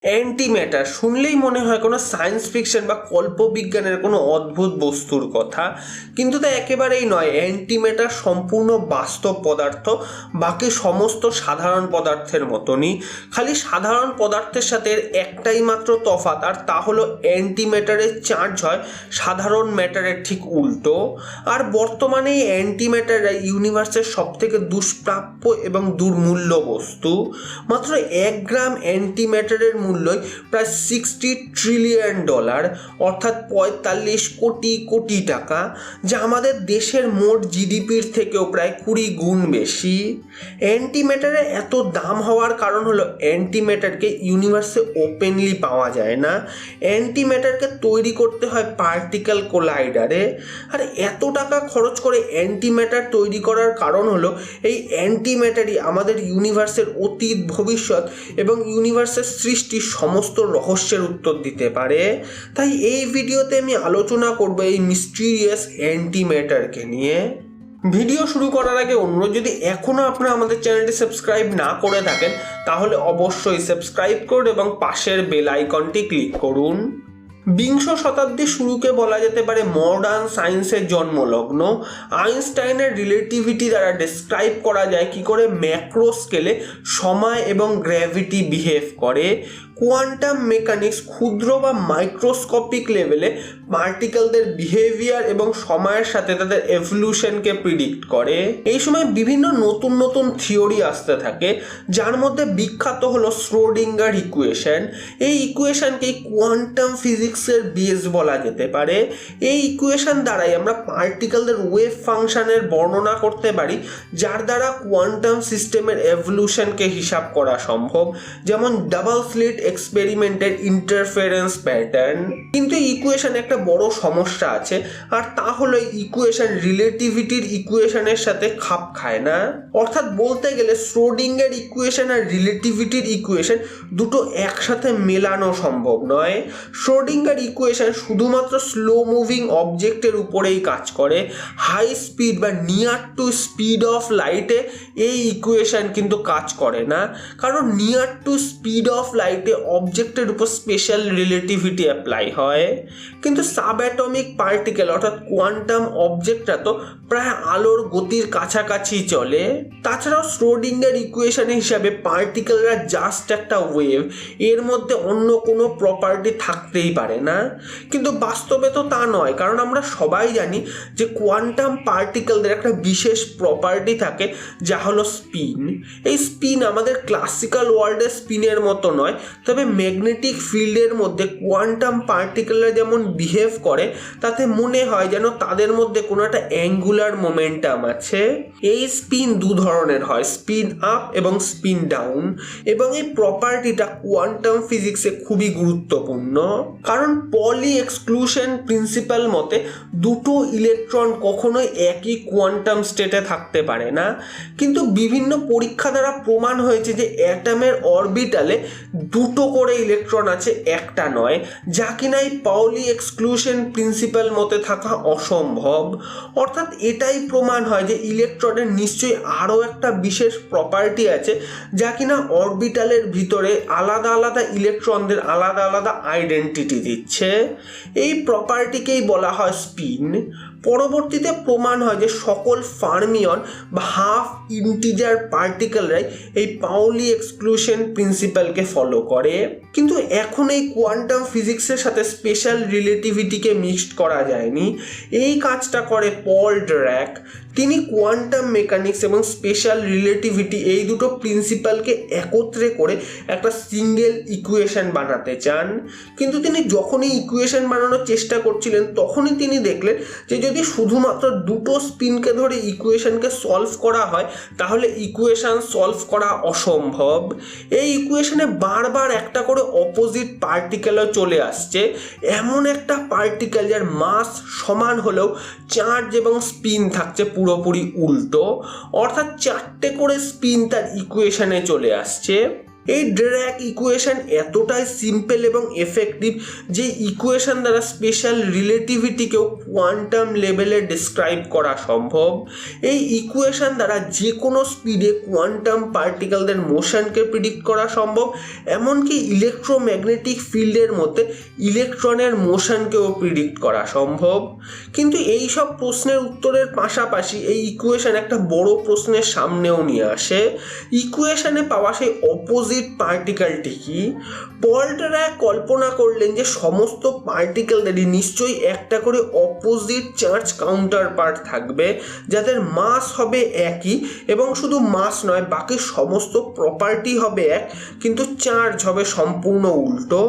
Antimatter শুনলেই মনে হয় কোনো সায়েন্স ফিকশন বা কল্পবিজ্ঞানের কোনো অদ্ভুত বস্তুর কথা, কিন্তু তা একেবারেই নয়। অ্যান্টিম্যাটার সম্পূর্ণ বাস্তব পদার্থ, বাকি সমস্ত সাধারণ পদার্থের মতনই। খালি সাধারণ পদার্থের সাথে এর একটাই মাত্র তফাৎ, আর তা হলো অ্যান্টিম্যাটারের চার্জ হয় সাধারণ ম্যাটারের ঠিক উল্টো। আর বর্তমানে এই অ্যান্টিম্যাটাররা ইউনিভার্সের সবথেকে দুষ্প্রাপ্য এবং দুর্মূল্য বস্তু। মাত্র 1 গ্রাম অ্যান্টিম্যাটারের মূল্যই প্রায় $60 ট্রিলিয়ন, অর্থাৎ 45 কোটি কোটি টাকা, যা আমাদের দেশের মোট জিডিপির থেকেও প্রায় 20 গুণ বেশি। অ্যান্টিম্যাটারের এত দাম হওয়ার কারণ হলো অ্যান্টিম্যাটারকে ইউনিভার্সে ওপেনলি পাওয়া যায় না। অ্যান্টিম্যাটারকে তৈরি করতে হয় পার্টিকেল কোলাইডারে। আর এত টাকা খরচ করে অ্যান্টিম্যাটার তৈরি করার কারণ হলো এই অ্যান্টিম্যাটারই আমাদের ইউনিভার্সের অতীত, ভবিষ্যৎ এবং ইউনিভার্সের সৃষ্টির সমস্ত রহস্যের উত্তর দিতে পারে। তাই এই ভিডিওতে আমি আলোচনা করব এই মিস্টিরিয়াস অ্যান্টিম্যাটারকে নিয়ে। ভিডিও শুরু করার আগে অনুরোধ, যদি এখনও আপনারা আমাদের চ্যানেলটি সাবস্ক্রাইব না করে থাকেন তাহলে অবশ্যই সাবস্ক্রাইব করুন এবং পাশের বেল আইকনটি ক্লিক করুন। বিংশ শতাব্দীর শুরুকে বলা যেতে পারে মডার্ন সায়েন্সের জন্মলগ্ন। আইনস্টাইনের রিলেটিভিটি দ্বারা ডেসক্রাইব করা যায় কি করে ম্যাক্রো স্কেলে সময় এবং গ্র্যাভিটি বিহেভ করে। কোয়ান্টাম মেকানিক্স ক্ষুদ্র বা মাইক্রোস্কোপিক লেভেলে পার্টিকেলদের বিহেভিয়ার এবং সময়ের সাথে তাদের এভলিউশনকে প্রিডিক্ট করে। এই সময় বিভিন্ন নতুন নতুন থিওরি আসতে থাকে, যার মধ্যে বিখ্যাত হলো শ্রোডিঙ্গার ইকুয়েশন। এই ইকুয়েশনকেই কোয়ান্টাম ফিজিক্সের বেস বলা যেতে পারে। এই ইকুয়েশন দ্বারাই আমরা পার্টিকেলদের ওয়েভ ফাংশনের বর্ণনা করতে পারি, যার দ্বারা কোয়ান্টাম সিস্টেমের এভলিউশনকে হিসাব করা সম্ভব, যেমন ডাবল স্লিট এক্সপেরিমেন্টের ইন্টারফারেন্স প্যাটার্ন। কিন্তু ইকুয়েশনে একটা বড় সমস্যা আছে, আর তা হলো ইকুয়েশন রিলেটিভিটির ইকুয়েশনের সাথে খাপ খায় না। অর্থাৎ বলতে গেলে শ্রোডিঙ্গার ইকুয়েশন আর রিলেটিভিটির ইকুয়েশন দুটো একসাথে মেলানো সম্ভব নয়। শ্রোডিঙ্গার ইকুয়েশন শুধুমাত্র স্লো মুভিং অবজেক্টের উপরেই কাজ করে। হাই স্পিড বা নিয়ার টু স্পিড অফ লাইটে এই ইকুয়েশন কিন্তু কাজ করে না, কারণ নিয়ার টু স্পিড অফ লাইটে অবজেক্টের উপর স্পেশাল রিলেটিভিটি অ্যাপ্লাই হয়। কিন্তু সাবঅ্যাটমিক পার্টিকেল অর্থাৎ কোয়ান্টাম অবজেক্টরা তো প্রায় আলোর গতির কাছাকাছি চলে। তাছাড়াও শ্রোডিঙ্গার ইকুয়েশন হিসাবে পার্টিকেলরা জাস্ট একটা ওয়েভ, এর মধ্যে অন্য কোনো প্রপার্টি থাকতেই পারে না। কিন্তু বাস্তবে তো তা নয়, কারণ আমরা সবাই জানি যে কোয়ান্টাম পার্টিকেলদের একটা বিশেষ প্রপার্টি থাকে, যা হলো স্পিন। এই স্পিন আমাদের ক্লাসিক্যাল ওয়ার্ল্ডের স্পিনের মতো নয়, তবে ম্যাগনেটিক ফিল্ডের মধ্যে কোয়ান্টাম পার্টিকেলরা যেমন বিহেভ করে তাতে মনে হয় যেন তাদের মধ্যে কোনো একটা অ্যাঙ্গুলার মোমেন্টাম আছে। এই স্পিন দু ধরনের হয়, স্পিন আপ এবং স্পিন ডাউন, এবং এই প্রপার্টিটা কোয়ান্টাম ফিজিক্সে খুবই গুরুত্বপূর্ণ, কারণ পলি এক্সক্লুশন প্রিন্সিপাল মতে দুটো ইলেকট্রন কখনোই একই কোয়ান্টাম স্টেটে থাকতে পারে না। কিন্তু বিভিন্ন পরীক্ষা দ্বারা প্রমাণ হয়েছে যে অ্যাটমের অরবিটালে দুটো করে ইলেকট্রন আছে, একটা নয়, যা কিনা এই পাউলি এক্সক্লুশন প্রিন্সিপাল মতে থাকা অসম্ভব। অর্থাৎ এটাই প্রমাণ হয় যে ইলেকট্রনের নিশ্চয়ই আরও একটা বিশেষ প্রপার্টি আছে, যা কিনা অরবিটালের ভিতরে আলাদা আলাদা ইলেকট্রনদের আলাদা আলাদা আইডেন্টিটি দিচ্ছে। এই প্রপার্টিকেই বলা হয় স্পিন। পরবর্তীতে প্রমাণ হয় যে সকল ফার্মিয়ন বা হাফ ইন্টিজার পার্টিকেলরাই এই পাউলি এক্সক্লুশন প্রিন্সিপালকে ফলো করে। কিন্তু এখন এই কোয়ান্টাম ফিজিক্সের সাথে স্পেশাল রিলেটিভিটিকে মিক্সড করা যায়নি। এই কাজটা করে পল ডিরাক। তিনি কোয়ান্টাম মেকানিক্স এবং স্পেশাল রিলেটিভিটি এই দুটো প্রিন্সিপালকে একত্রে করে একটা সিঙ্গেল ইকুয়েশন বানাতে চান। কিন্তু তিনি যখনই ইকুয়েশন বানানোর চেষ্টা করছিলেন তখনই তিনি দেখলেন যে যদি শুধুমাত্র দুটো স্পিনকে ধরে ইকুয়েশনকে সলভ করা হয় তাহলে ইকুয়েশন সলভ করা অসম্ভব। এই ইকুয়েশনে বারবার একটা করে অপোজিট পার্টিকেলও চলে আসছে, এমন একটা পার্টিকেল যার মাস সমান হলেও চার্জ এবং স্পিন থাকছে পুরোপুরি উল্টো, অর্থাৎ 4টে করে স্পিন তার ইকুয়েশনে চলে আসছে। এই ডিরাক ইকুয়েশন এতটাই সিম্পল এবং এফেক্টিভ যে ইকুয়েশন দ্বারা স্পেশাল রিলেটিভিটিকেও কোয়ান্টাম লেভেলে ডিসক্রাইব করা সম্ভব। এই ইকুয়েশন দ্বারা যে কোনো স্পিডে কোয়ান্টাম পার্টিকেলদের মোশনকে প্রিডিক্ট করা সম্ভব, এমনকি ইলেকট্রোম্যাগনেটিক ফিল্ডের মধ্যে ইলেকট্রনের মোশনকেও প্রিডিক্ট করা সম্ভব। কিন্তু এই সব প্রশ্নের উত্তরের পাশাপাশি এই ইকুয়েশন একটা বড় প্রশ্নের সামনেও নিয়ে আসে। ইকুয়েশনে পাওয়া সেই অপোজিট পার্টিকেলটি কি? পল ডিরাক কল্পনা করলেন যে সমস্ত পার্টিকেলদেরই নিশ্চয়ই একটা করে অপোজিট চার্জ কাউন্টার পার্ট থাকবে, যাদের মাস হবে একই, এবং শুধু মাস নয়, বাকি সমস্ত প্রপার্টি হবে এক, কিন্তু চার্জ হবে সম্পূর্ণ উল্টো।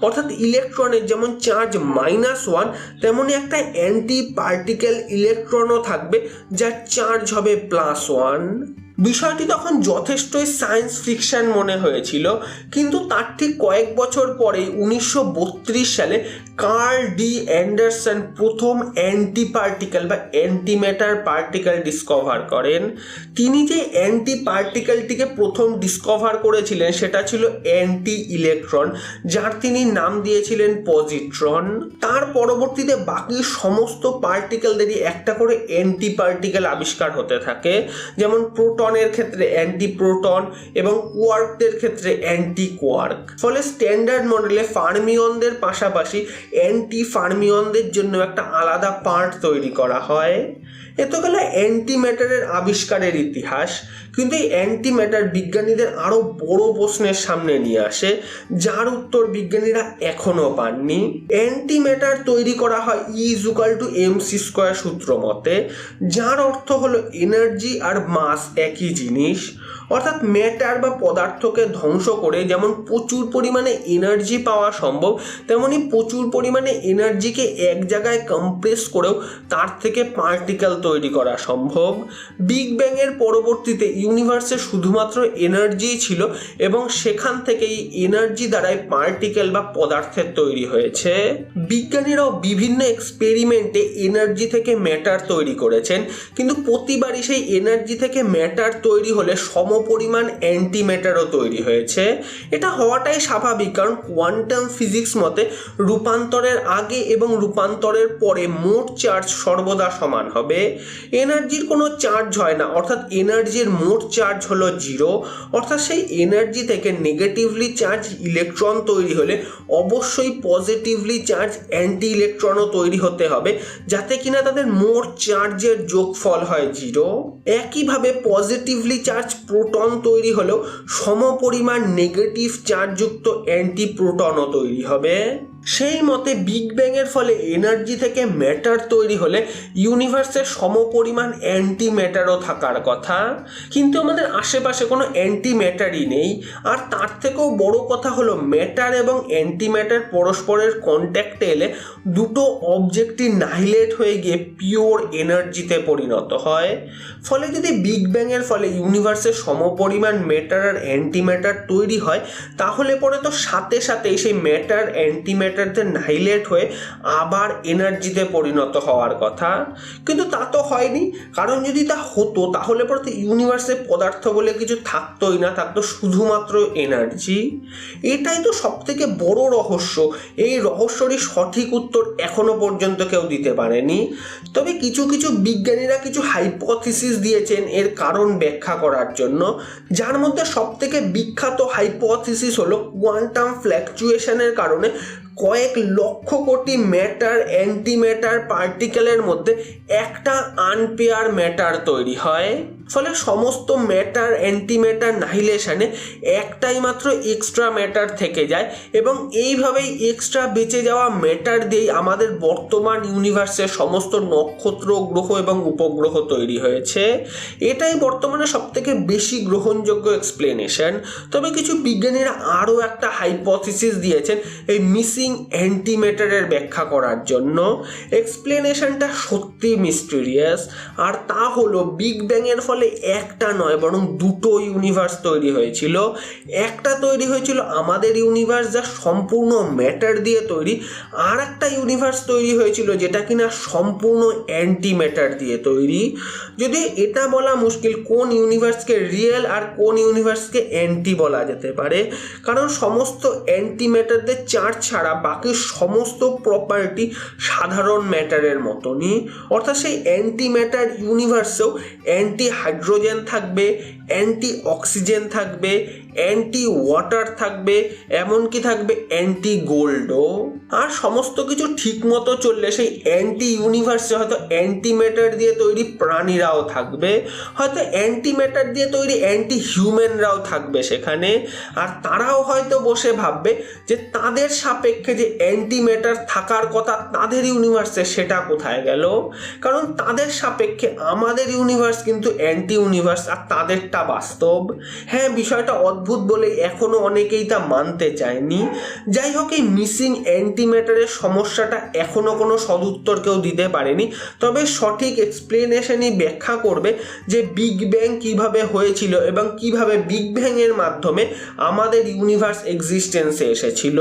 অর্থাৎ ইলেকট্রনের যেমন চার্জ -1, তেমনই একটা অ্যান্টি পার্টিকেল ইলেকট্রনও থাকবে যার চার্জ হবে +1। বিষয়টি তখন যথেষ্টই সায়েন্স ফিকশন মনে হয়েছিল, কিন্তু তার ঠিক কয়েক বছর পরেই 1932 সালে কার্ল ডি অ্যান্ডারসন প্রথম অ্যান্টি পার্টিকেল বা অ্যান্টিম্যাটার পার্টিকেল ডিসকভার করেন। তিনি যে অ্যান্টি পার্টিকেলটিকে প্রথম ডিসকভার করেছিলেন সেটা ছিল অ্যান্টি ইলেকট্রন, যার তিনি নাম দিয়েছিলেন পজিট্রন। তার পরবর্তীতে বাকি সমস্ত পার্টিকেলদেরই একটা করে অ্যান্টি পার্টিকেল আবিষ্কার হতে থাকে, যেমন প্রোটনের ক্ষেত্রে অ্যান্টি প্রোটন এবং কোয়ার্কদের ক্ষেত্রে অ্যান্টি কোয়ার্ক। ফলে স্ট্যান্ডার্ড মডেলে ফার্মিয়নদের পাশাপাশি অ্যান্টি ফার্মিয়নদের জন্য একটা আলাদা পার্ট তৈরি করা হয়। এ তো গেল অ্যান্টি ম্যাটারের আবিষ্কারের ইতিহাস। কিন্তু এই অ্যান্টি ম্যাটার বিজ্ঞানীদের আরও বড় প্রশ্নের সামনে নিয়ে আসে, যার উত্তর বিজ্ঞানীরা এখনও পাননি। অ্যান্টি ম্যাটার তৈরি করা হয় E=mc² সূত্র মতে, যার অর্থ হলো এনার্জি আর মাস একই জিনিস। অর্থাৎ ম্যাটার বা পদার্থকে ধ্বংস করে যেমন প্রচুর পরিমাণে এনার্জি পাওয়া সম্ভব, তেমনি প্রচুর পরিমাণে এনার্জিকে এক জায়গায় কম্প্রেস করেও তার থেকে পার্টিকেল তৈরি করা সম্ভব। বিগ ব্যাংয়ের পরবর্তীতে ইউনিভার্সে শুধুমাত্র এনার্জিই ছিল, এবং সেখান থেকেই এনার্জি দ্বারাই পার্টিকেল বা পদার্থের তৈরি হয়েছে। বিজ্ঞানীরাও বিভিন্ন এক্সপেরিমেন্টে এনার্জি থেকে ম্যাটার তৈরি করেছেন, কিন্তু প্রতিবারই সেই এনার্জি থেকে ম্যাটার তৈরি হলে সমপরিমাণ অ্যান্টি ম্যাটারও তৈরি হয়েছে। এটা হওয়াটাই স্বাভাবিক, কারণ কোয়ান্টাম ফিজিক্স মতে রূপান্তরের আগে এবং রূপান্তরের পরে মোট চার্জ সর্বদা সমান হবে। এনার্জির কোনো চার্জ হয় না, অর্থাৎ এনার্জির মোট চার্জ হলো 0। অর্থাৎ সেই এনার্জি থেকে নেগেটিভলি চার্জ ইলেকট্রন তৈরি হলে অবশ্যই পজিটিভলি চার্জ অ্যান্টি ইলেকট্রনও তৈরি হতে হবে, যাতে কিনা তাদের মোট চার্জের যোগফল হয় 0। একইভাবে পজিটিভলি চার্জ প্রোটন তৈরি হলেও সমপরিমাণ নেগেটিভ চার্জযুক্ত অ্যান্টি প্রোটনও তৈরি হবে। সেই মতে বিগ ব্যাংয়ের ফলে এনার্জি থেকে ম্যাটার তৈরি হলে ইউনিভার্সের সমপরিমাণ অ্যান্টি ম্যাটারও থাকার কথা, কিন্তু আমাদের আশেপাশে কোনো অ্যান্টি ম্যাটারই নেই। আর তার থেকেও বড় কথা হলো ম্যাটার এবং অ্যান্টি ম্যাটার পরস্পরের কন্ট্যাক্টে এলে দুটো অবজেক্টই নাইলেট হয়ে গিয়ে পিওর এনার্জিতে পরিণত হয়। ফলে যদি বিগ ব্যাংয়ের ফলে ইউনিভার্সের সমপরিমাণ ম্যাটার আর অ্যান্টি ম্যাটার তৈরি হয়, তাহলে পরে তো সাথে সাথেই সেই ম্যাটার অ্যান্টি ম্যাটারদের নাইলেট হয়ে আবার এনার্জিতে পরিণত হওয়ার কথা। কিন্তু তা তো হয়নি, কারণ যদি তা হতো তাহলে পরে তো ইউনিভার্সে পদার্থ বলে কিছু থাকতোই না, থাকতো শুধুমাত্র এনার্জি। এটাই তো সব থেকে বড় রহস্য। এই রহস্যরই সঠিক উত্তর এখনো পর্যন্ত কেউ দিতে পারেনি। তবে কিছু কিছু বিজ্ঞানীরা কিছু হাইপোথিসিস দিয়েছেন এর কারণ ব্যাখ্যা করার জন্য, যার মধ্যে সব থেকে বিখ্যাত হাইপোথিসিস হলো কোয়ান্টাম ফ্ল্যাকচুয়েশনের কারণে কয়েক lakh crore matter anti matter পার্টিকেলের মধ্যে একটা আনপেয়ার ম্যাটার তৈরি হয়। ফলে সমস্ত ম্যাটার অ্যান্টি ম্যাটার নাইলেশনে একটাই মাত্র এক্সট্রা ম্যাটার থেকে যায়, এবং এইভাবেই এক্সট্রা বেঁচে যাওয়া ম্যাটার দিয়েই আমাদের বর্তমান ইউনিভার্সের সমস্ত নক্ষত্র, গ্রহ এবং উপগ্রহ তৈরি হয়েছে। এটাই বর্তমানে সবথেকে বেশি গ্রহণযোগ্য এক্সপ্লেনেশন। তবে কিছু বিজ্ঞানীরা আরও একটা হাইপোথিসিস দিয়েছেন এই মিসিং অ্যান্টি ম্যাটারের ব্যাখ্যা করার জন্য। এক্সপ্লেনেশনটা সত্যি মিস্টেরিয়াস, আর তা হলো বিগ ব্যাংয়ের ফলে ফলে একটা নয় বরং দুটো ইউনিভার্স তৈরি হয়েছিল। একটা তৈরি হয়েছিল আমাদের ইউনিভার্স যা সম্পূর্ণ ম্যাটার দিয়ে তৈরি, আর একটা ইউনিভার্স তৈরি হয়েছিল যেটা কিনা সম্পূর্ণ অ্যান্টি ম্যাটার দিয়ে তৈরি। যদি এটা বলা মুশকিল কোন ইউনিভার্সকে রিয়েল আর কোন ইউনিভার্সকে অ্যান্টি বলা যেতে পারে, কারণ সমস্ত অ্যান্টি ম্যাটারদের চার্জ ছাড়া বাকি সমস্ত প্রপার্টি সাধারণ ম্যাটারের মতনই। অর্থাৎ সেই অ্যান্টি ম্যাটার ইউনিভার্সেও অ্যান্টি হাইড্রোজেন থাকবে, অ্যান্টি অক্সিজেন থাকবে, অ্যান্টি ওয়াটার থাকবে, এমনকি থাকবে অ্যান্টি গোল্ডও। আর সমস্ত কিছু ঠিক মতো চললে সেই অ্যান্টি ইউনিভার্সে হয়তো অ্যান্টি ম্যাটার দিয়ে তৈরি প্রাণীরাও থাকবে, হয়তো অ্যান্টি ম্যাটার দিয়ে তৈরি অ্যান্টি হিউম্যানরাও থাকবে সেখানে। আর তারাও হয়তো বসে ভাববে যে তাদের সাপেক্ষে যে অ্যান্টি ম্যাটার থাকার কথা তাদের ইউনিভার্সে সেটা কোথায় গেল, কারণ তাদের সাপেক্ষে আমাদের ইউনিভার্স কিন্তু অ্যান্টি ইউনিভার্স আর তাদেরটা বাস্তব। হ্যাঁ, বিষয়টা অদ্ভুত বলে এখনো অনেকেই তা মানতে চায়নি। যাই হোক, এই মিসিং অ্যান্টি ম্যাটারের সমস্যাটা এখনো কোনো সদুত্তর কেউ দিতে পারেনি, তবে সঠিক এক্সপ্লেনেশনই ব্যাখ্যা করবে যে বিগ ব্যাং কিভাবে হয়েছিল এবং কিভাবে বিগ ব্যাংয়ের মাধ্যমে আমাদের ইউনিভার্স এক্সিস্টেন্সে এসেছিল।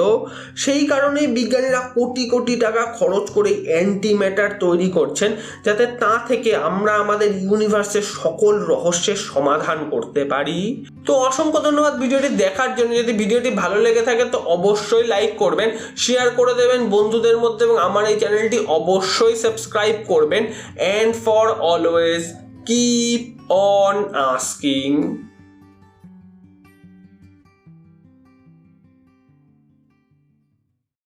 সেই কারণেই বিজ্ঞানীরা কোটি কোটি টাকা খরচ করে অ্যান্টি ম্যাটার তৈরি করছেন, যাতে তা থেকে আমরা আমাদের ইউনিভার্সের সকল রহস্যের সমাধান করতে পারি। তো অসংখ্য ধন্যবাদ ভিডিওটি দেখার জন্য। যদি ভিডিওটি ভালো লেগে থাকে তো অবশ্যই লাইক করবেন, শেয়ার করে দেবেন বন্ধুদের মধ্যে এবং আমার এই চ্যানেলটি অবশ্যই সাবস্ক্রাইব করবেন। And for always keep on asking.